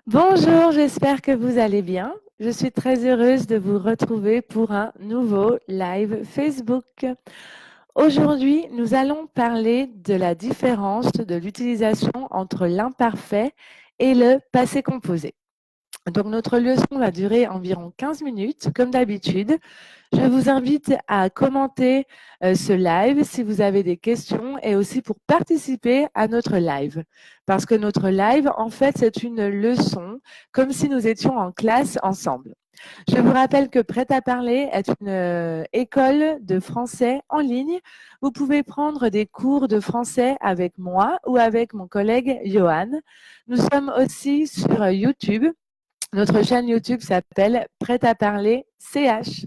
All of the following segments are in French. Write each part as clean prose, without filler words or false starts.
Bonjour, j'espère que vous allez bien. Je suis très heureuse de vous retrouver pour un nouveau live Facebook. Aujourd'hui, nous allons parler de la différence de l'utilisation entre l'imparfait et le passé composé. Donc, notre leçon va durer environ 15 minutes, comme d'habitude. Je vous invite à commenter ce live si vous avez des questions et aussi pour participer à notre live. Parce que notre live, en fait, c'est une leçon comme si nous étions en classe ensemble. Je vous rappelle que Prêt à parler est une école de français en ligne. Vous pouvez prendre des cours de français avec moi ou avec mon collègue Johan. Nous sommes aussi sur YouTube. Notre chaîne YouTube s'appelle Prêt à parler CH.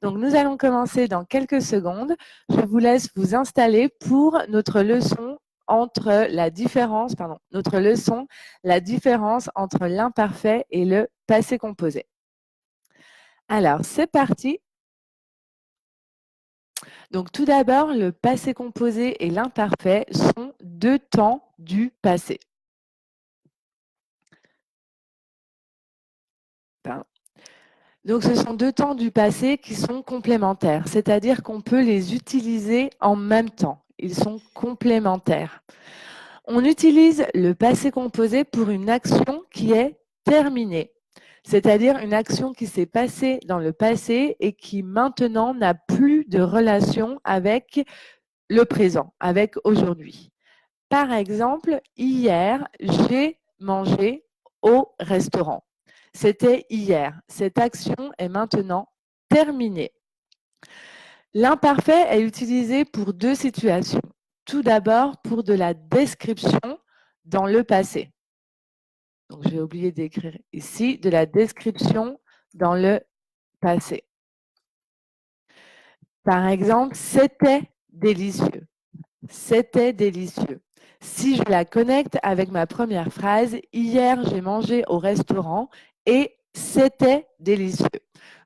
Donc, nous allons commencer dans quelques secondes. Je vous laisse vous installer pour notre leçon la différence entre l'imparfait et le passé composé. Alors, c'est parti. Donc, tout d'abord, le passé composé et l'imparfait sont deux temps du passé. Donc, ce sont deux temps du passé qui sont complémentaires, c'est-à-dire qu'on peut les utiliser en même temps. Ils sont complémentaires. On utilise le passé composé pour une action qui est terminée, c'est-à-dire une action qui s'est passée dans le passé et qui maintenant n'a plus de relation avec le présent, avec aujourd'hui. Par exemple, hier, j'ai mangé au restaurant. C'était hier. Cette action est maintenant terminée. L'imparfait est utilisé pour deux situations. Tout d'abord, pour de la description dans le passé. Donc, j'ai oublié d'écrire ici de la description dans le passé. Par exemple, c'était délicieux. C'était délicieux. Si je la connecte avec ma première phrase, hier j'ai mangé au restaurant et c'était délicieux.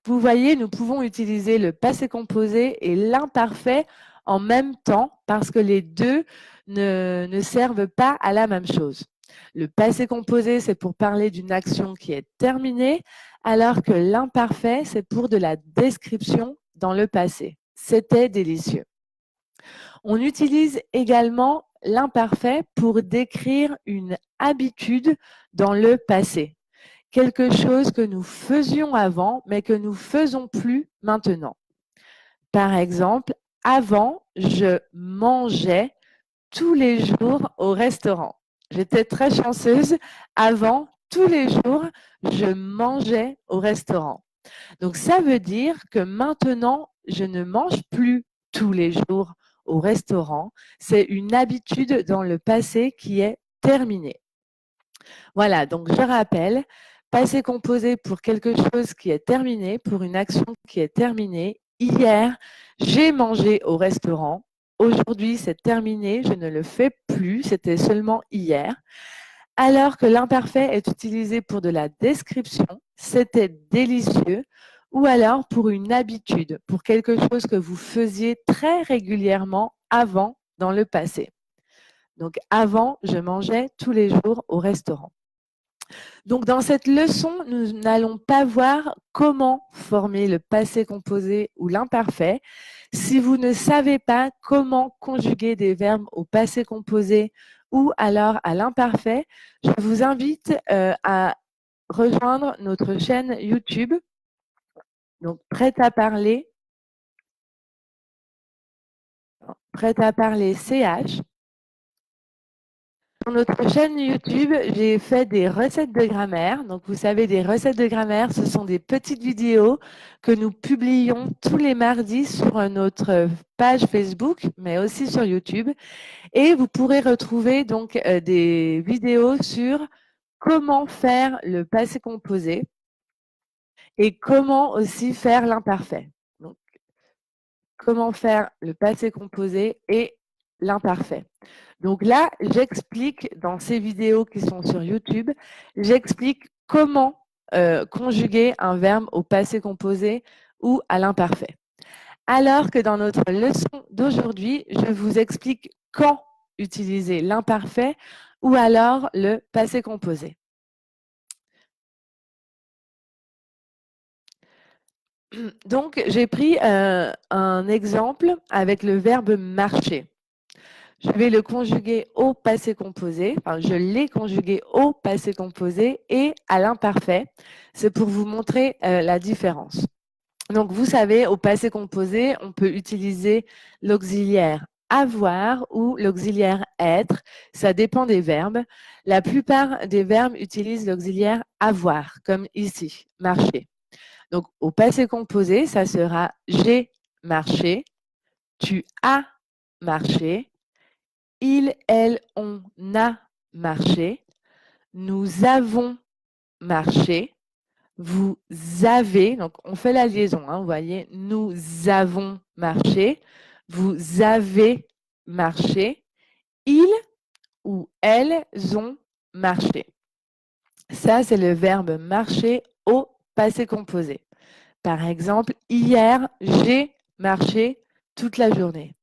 Vous voyez, nous pouvons utiliser le passé composé et l'imparfait en même temps parce que les deux ne servent pas à la même chose. Le passé composé, c'est pour parler d'une action qui est terminée, alors que l'imparfait, c'est pour de la description dans le passé. C'était délicieux. On utilise également l'imparfait pour décrire une habitude dans le passé, quelque chose que nous faisions avant, mais que nous ne faisons plus maintenant. Par exemple, avant, je mangeais tous les jours au restaurant. J'étais très chanceuse. Avant, tous les jours, je mangeais au restaurant. Donc, ça veut dire que maintenant, je ne mange plus tous les jours au restaurant. C'est une habitude dans le passé qui est terminée. Voilà, donc je rappelle, passé composé pour quelque chose qui est terminé, pour une action qui est terminée. Hier, j'ai mangé au restaurant. Aujourd'hui, c'est terminé, je ne le fais plus, c'était seulement hier. Alors que l'imparfait est utilisé pour de la description, c'était délicieux, ou alors pour une habitude, pour quelque chose que vous faisiez très régulièrement avant dans le passé. Donc avant, je mangeais tous les jours au restaurant. Donc dans cette leçon, nous n'allons pas voir comment former le passé composé ou l'imparfait. Si vous ne savez pas comment conjuguer des verbes au passé composé ou alors à l'imparfait, je vous invite à rejoindre notre chaîne YouTube. Donc Prêt à parler CH. Sur notre chaîne YouTube, j'ai fait des recettes de grammaire. Donc, vous savez, des recettes de grammaire, ce sont des petites vidéos que nous publions tous les mardis sur notre page Facebook, mais aussi sur YouTube. Et vous pourrez retrouver donc des vidéos sur comment faire le passé composé et comment aussi faire l'imparfait. Donc, comment faire le passé composé et l'imparfait. Donc là, j'explique dans ces vidéos qui sont sur YouTube, j'explique comment conjuguer un verbe au passé composé ou à l'imparfait. Alors que dans notre leçon d'aujourd'hui, je vous explique quand utiliser l'imparfait ou alors le passé composé. Donc, j'ai pris un exemple avec le verbe marcher. Je vais le conjuguer au passé composé, enfin, je l'ai conjugué au passé composé et à l'imparfait. C'est pour vous montrer la différence. Donc, vous savez, au passé composé, on peut utiliser l'auxiliaire avoir ou l'auxiliaire être. Ça dépend des verbes. La plupart des verbes utilisent l'auxiliaire avoir, comme ici, marcher. Donc, au passé composé, ça sera j'ai marché, tu as marché, il, elle, on a marché, nous avons marché, vous avez, donc on fait la liaison, hein, vous voyez, nous avons marché, vous avez marché, ils ou elles ont marché. Ça, c'est le verbe marcher au passé composé. Par exemple, hier, j'ai marché toute la journée.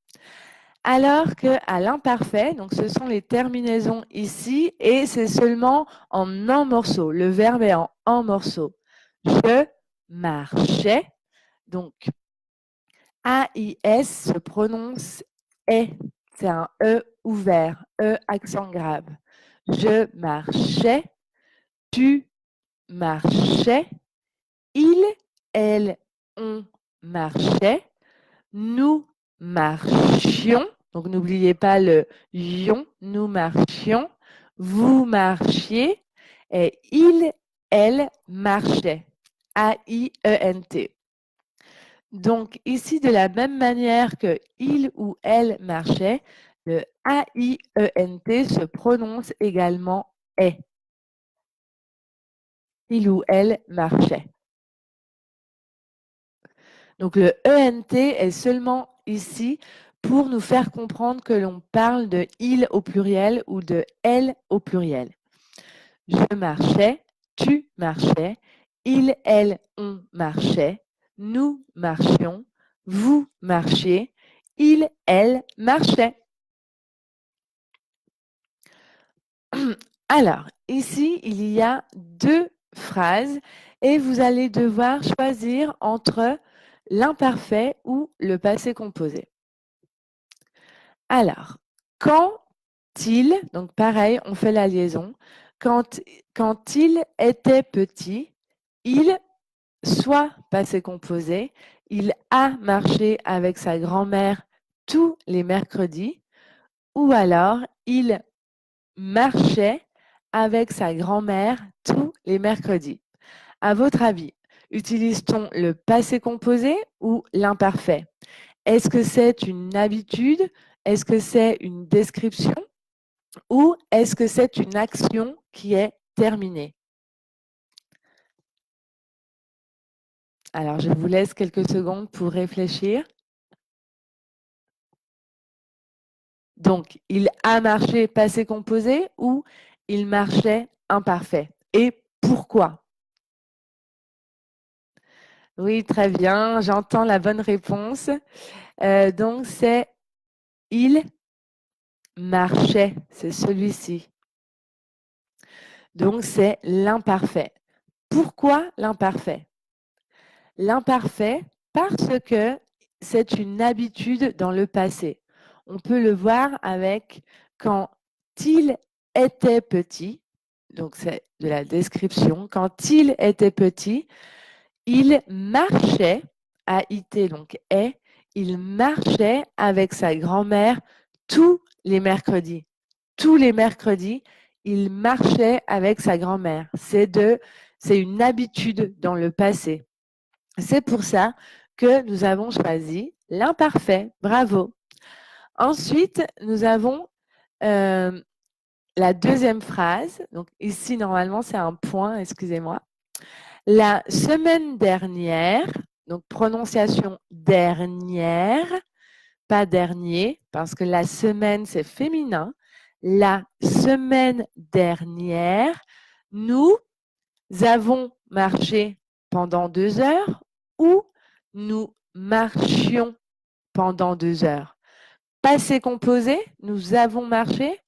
Alors qu'à l'imparfait, donc ce sont les terminaisons ici et c'est seulement en un morceau. Le verbe est en un morceau. Je marchais. Donc, AIS se prononce est. C'est un E ouvert, E accent grave. Je marchais, tu marchais, il, elle, on marchait, nous marchions. Donc, n'oubliez pas le ion, nous marchions, vous marchiez, et il, elle marchait. A-I-E-N-T. Donc, ici, de la même manière que il ou elle marchait, le A-I-E-N-T se prononce également est. Il ou elle marchait. Donc, le ENT est seulement ici pour nous faire comprendre que l'on parle de il au pluriel ou de elle au pluriel. Je marchais, tu marchais, il, elle, on marchait, nous marchions, vous marchiez, il, elle marchait. Alors, ici, il y a deux phrases et vous allez devoir choisir entre l'imparfait ou le passé composé. Alors, quand il, donc pareil, on fait la liaison, quand il était petit, il, soit passé composé, il a marché avec sa grand-mère tous les mercredis, ou alors il marchait avec sa grand-mère tous les mercredis. À votre avis, utilise-t-on le passé composé ou l'imparfait? Est-ce que c'est une habitude? Est-ce que c'est une description? Ou est-ce que c'est une action qui est terminée? Alors, je vous laisse quelques secondes pour réfléchir. Donc, il a marché passé composé ou il marchait imparfait? Et pourquoi? Oui, très bien, j'entends la bonne réponse. Donc, c'est il marchait, c'est celui-ci. Donc, c'est l'imparfait. Pourquoi l'imparfait? L'imparfait parce que c'est une habitude dans le passé. On peut le voir avec quand il était petit, donc c'est de la description, quand il était petit, il marchait, A-I-T donc est, il marchait avec sa grand-mère tous les mercredis. Tous les mercredis, il marchait avec sa grand-mère. C'est une habitude dans le passé. C'est pour ça que nous avons choisi l'imparfait. Bravo. Ensuite, nous avons la deuxième phrase. Donc ici, normalement, c'est un point, excusez-moi. La semaine dernière, donc prononciation dernière, pas dernier, parce que la semaine, c'est féminin. La semaine dernière, nous avons marché pendant 2 heures ou nous marchions pendant 2 heures. Passé composé, nous avons marché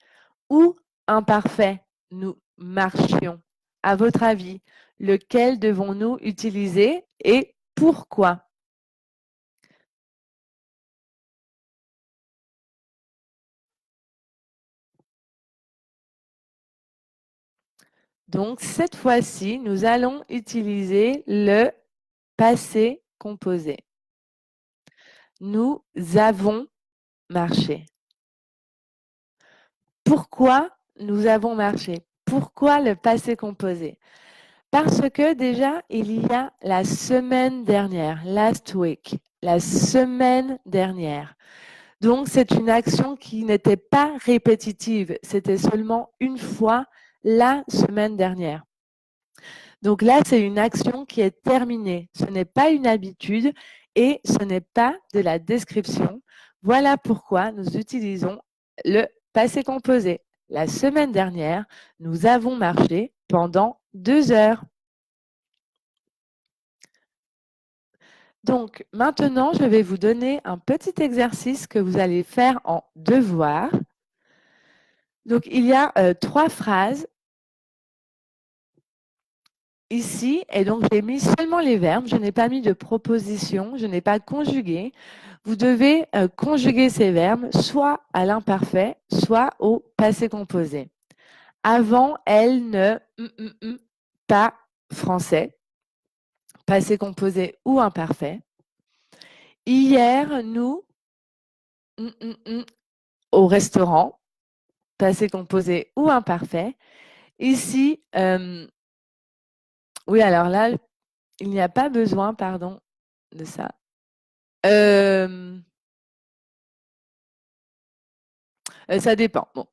ou imparfait, nous marchions. À votre avis, lequel devons-nous utiliser et pourquoi. Donc, cette fois-ci, nous allons utiliser le passé composé. Nous avons marché. Pourquoi nous avons marché? Pourquoi le passé composé? Parce que déjà, il y a la semaine dernière, last week, la semaine dernière. Donc, c'est une action qui n'était pas répétitive, c'était seulement une fois la semaine dernière. Donc là, c'est une action qui est terminée. Ce n'est pas une habitude et ce n'est pas de la description. Voilà pourquoi nous utilisons le passé composé. La semaine dernière, nous avons marché pendant 2 heures. Donc maintenant, je vais vous donner un petit exercice que vous allez faire en devoir. Donc il y a 3 phrases ici, et donc j'ai mis seulement les verbes, je n'ai pas mis de proposition, je n'ai pas conjugué. Vous devez conjuguer ces verbes soit à l'imparfait, soit au passé composé. Avant, elle ne, pas français, passé composé ou imparfait. Hier, nous, au restaurant, passé composé ou imparfait. Ici, oui, alors là, il n'y a pas besoin, pardon, de ça. Ça dépend. Bon.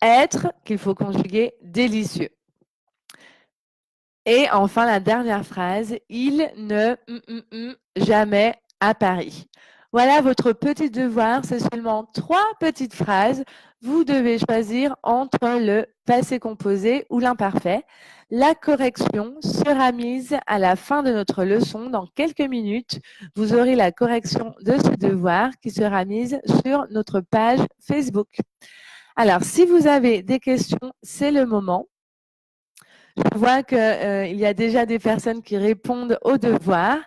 Être, qu'il faut conjuguer, délicieux. Et enfin, la dernière phrase, il ne jamais à Paris. Voilà votre petit devoir, c'est seulement 3 petites phrases. Vous devez choisir entre le passé composé ou l'imparfait. La correction sera mise à la fin de notre leçon. Dans quelques minutes, vous aurez la correction de ce devoir qui sera mise sur notre page Facebook. Alors, si vous avez des questions, c'est le moment. Je vois qu'il y a déjà des personnes qui répondent au devoir.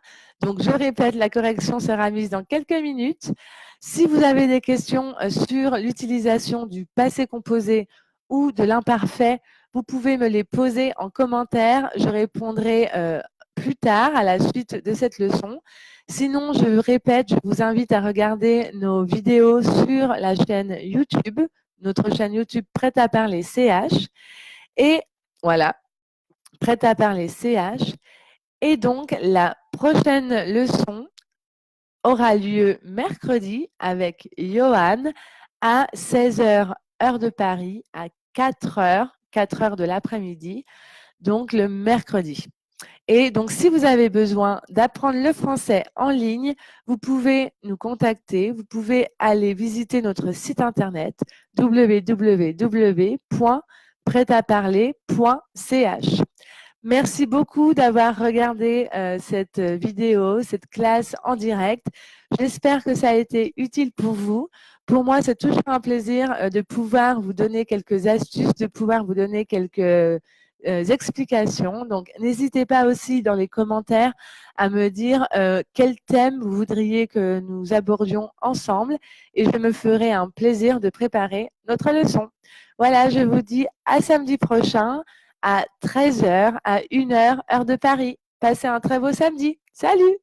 Donc, je répète, la correction sera mise dans quelques minutes. Si vous avez des questions sur l'utilisation du passé composé ou de l'imparfait, vous pouvez me les poser en commentaire. Je répondrai plus tard à la suite de cette leçon. Sinon, je répète, je vous invite à regarder nos vidéos sur la chaîne YouTube, notre chaîne YouTube Prête à parler CH. Et voilà, Prête à parler CH. Et donc, la prochaine leçon aura lieu mercredi avec Johan à 16 h heure de Paris, à 4 h de l'après-midi, donc le mercredi. Et donc, si vous avez besoin d'apprendre le français en ligne, vous pouvez nous contacter, vous pouvez aller visiter notre site internet www.prêtaparler.ch. Merci beaucoup d'avoir regardé cette vidéo, cette classe en direct. J'espère que ça a été utile pour vous. Pour moi, c'est toujours un plaisir de pouvoir vous donner quelques astuces, de pouvoir vous donner quelques explications. Donc, n'hésitez pas aussi dans les commentaires à me dire quel thème vous voudriez que nous abordions ensemble et je me ferai un plaisir de préparer notre leçon. Voilà, je vous dis à samedi prochain à 13 h, à 1 h, heure de Paris. Passez un très beau samedi. Salut!